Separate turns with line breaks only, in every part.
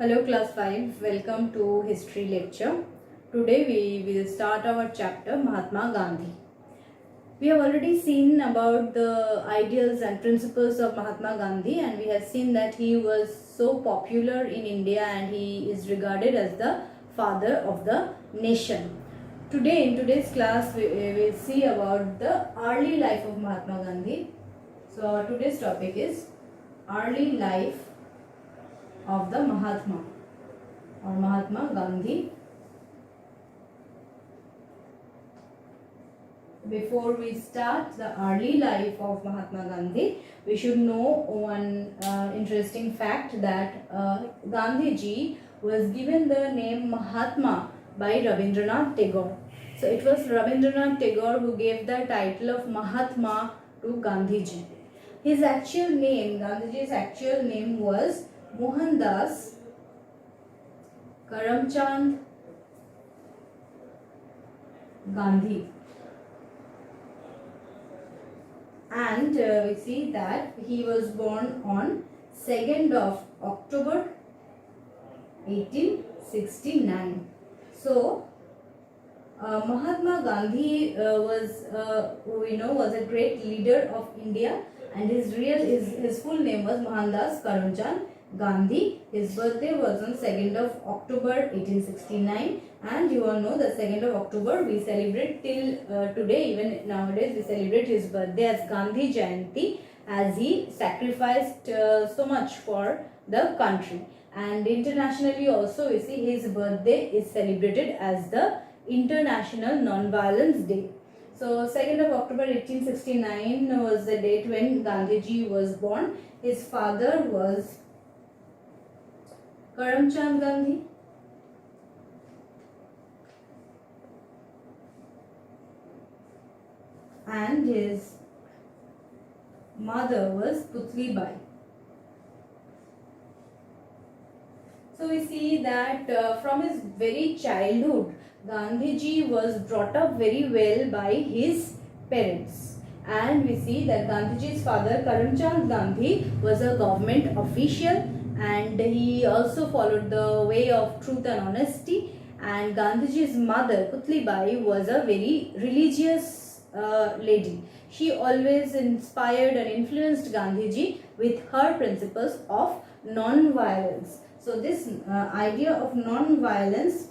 Hello class 5, welcome to history lecture. Today we will start our chapter Mahatma Gandhi. We have already seen about the ideals and principles of Mahatma Gandhi, and we have seen that he was so popular in India and he is regarded as the father of the nation. Today in today's class we will see about the early life of Mahatma Gandhi. So our today's topic is early life of the Mahatma or Mahatma Gandhi. Before we start the early life of Mahatma Gandhi, we should know one interesting fact that Gandhiji was given the name Mahatma by Rabindranath Tagore. So it was Rabindranath Tagore who gave the title of Mahatma to Gandhiji. His actual name, Gandhiji's actual name was Mohandas Karamchand Gandhi, and we see that he was born on 2nd of October 1869. So Mahatma Gandhi was a great leader of India, and his full name was Mohandas Karamchand Gandhi. His birthday was on 2nd of October 1869, and you all know the 2nd of October we celebrate till today. Even nowadays we celebrate his birthday as Gandhi Jayanti, as he sacrificed so much for the country. And internationally also we see his birthday is celebrated as the International Non-Violence Day. So 2nd of October 1869 was the date when Gandhiji was born. His father was Karamchand Gandhi, and his mother was Putli Bai. So we see that from his very childhood, Gandhiji was brought up very well by his parents. And we see that Gandhiji's father Karamchand Gandhi was a government official, and he also followed the way of truth and honesty. And Gandhiji's mother Putli Bai was a very religious lady. She always inspired and influenced Gandhiji with her principles of non-violence. So this idea of non-violence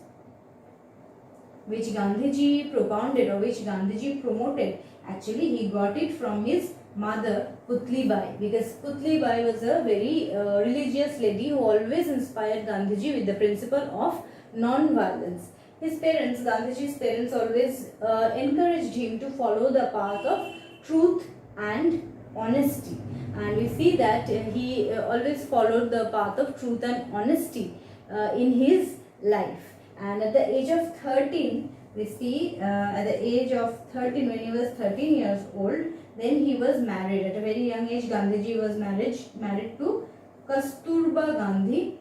which Gandhiji propounded or which Gandhiji promoted, actually he got it from his mother Putli Bai, because Putli Bai was a very religious lady who always inspired Gandhiji with the principle of non-violence. His parents, Gandhiji's parents, always encouraged him to follow the path of truth and honesty, and we see that he always followed the path of truth and honesty in his life. And at the age of 13, we see at the age of 13, when he was 13 years old, then he was married. At a very young age, Gandhiji was married to Kasturba Gandhi,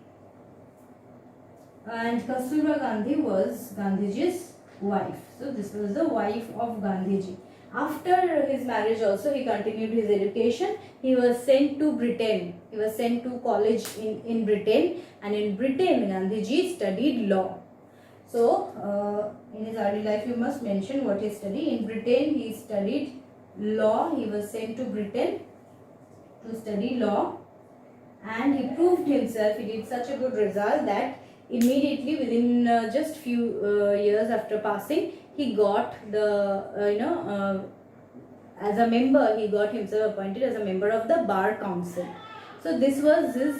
and Kasturba Gandhi was Gandhiji's wife. So this was the wife of Gandhiji. After his marriage also, he continued his education. He was sent to Britain. He was sent to college in Britain, and in Britain Gandhiji studied law. So in his early life you must mention what he studied. In Britain he studied law. He was sent to Britain to study law, and he proved himself. He did such a good result that immediately within just few years after passing, he got the as a member, he got himself appointed as a member of the Bar Council. So this was his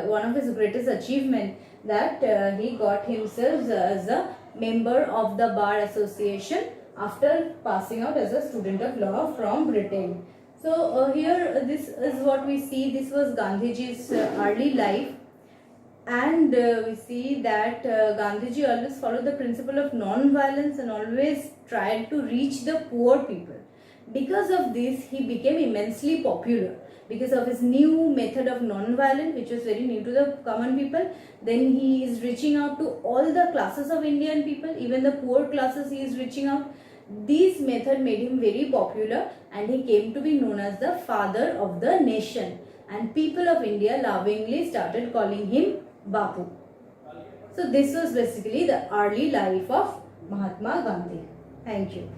one of his greatest achievement, that he got himself as a member of the Bar Association after passing out as a student of law from Britain. So here this is what we see. This was Gandhiji's early life, and we see that Gandhiji always followed the principle of non-violence and always tried to reach the poor people. Because of this, he became immensely popular, because of his new method of non-violence, which was very new to the common people. Then he is reaching out to all the classes of Indian people, even the poor classes he is reaching out. This method made him very popular, and he came to be known as the father of the nation. And people of India lovingly started calling him Bapu. So this was basically the early life of Mahatma Gandhi. Thank you.